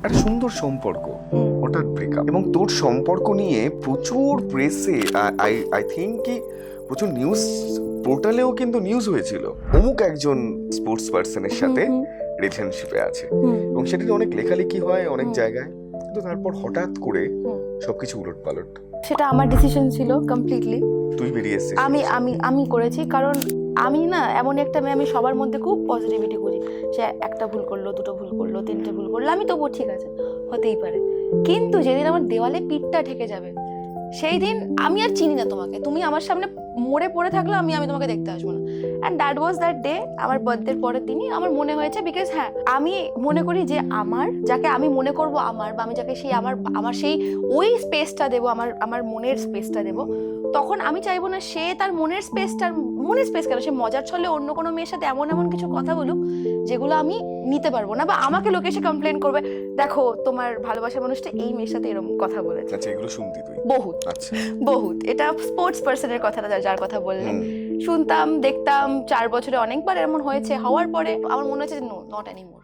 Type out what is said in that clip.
একটা সুন্দর সম্পর্ক, হঠাৎ ব্রেকআপ, এবং তোর সম্পর্ক নিয়ে প্রচুর প্রেসে আই থিঙ্ক কি প্রচুর নিউজ পোর্টালেও কিন্তু নিউজ হয়েছিল, অমুক একজন স্পোর্টস পার্সনের সাথে রিলেশনশিপে আছে, এবং সেটা নিয়ে অনেক লেখালেখি হয় অনেক জায়গায়, কিন্তু তারপর হঠাৎ করে সবকিছু উলট পালট। সেটা আমার ডিসিশন ছিল কমপ্লিটলি। তুই বেরিয়ে এসেছিস। আমি করেছি, কারণ আমি না এমন একটা মেয়ে, আমি সবার মধ্যে খুব পজিটিভিটি খুঁজি। সে একটা ভুল করলো, দুটো ভুল করলো, তিনটে ভুল করলো, আমি তবুও ঠিক আছে, হতেই পারে। কিন্তু যেদিন আমার দেওয়ালে পিঠটা ঠেকে যাবে, সেই দিন আমি আর চিনি না তোমাকে, তুমি আমার সামনে মরে পড়ে থাকলে আমি তোমাকে দেখতে আসবো না। And that was that day, আমার বার্থডের পরের দিনই আমার মনে হয়েছে। বিকজ হ্যাঁ, আমি মনে করি যে আমার যাকে আমি মনে করব আমার, বা আমি যাকে সেই আমার সেই ওই স্পেসটা দেবো, আমার মনের স্পেসটা দেবো, তখন আমি চাইবো না সে তার মনের স্পেস কেন, সে মজার ছলে অন্য কোনো মেয়ের সাথে এমন কিছু কথা বলুক যেগুলো আমি নিতে পারবো না, বা আমাকে লোকে এসে কমপ্লেন করবে, দেখো তোমার ভালোবাসার মানুষটা এই মেয়ের সাথে এরকম কথা বলেছে। আচ্ছা, এগুলো শুনতি তুই? বহুত। আচ্ছা, বহুত। এটা স্পোর্টস পার্সনের কথাটা, যার কথা বললেন, শুনতাম, দেখতাম, 4 বছরে অনেকবার এমন হয়েছে। হওয়ার পরে আমার মনে হচ্ছে যে নো, নট এনিমোর।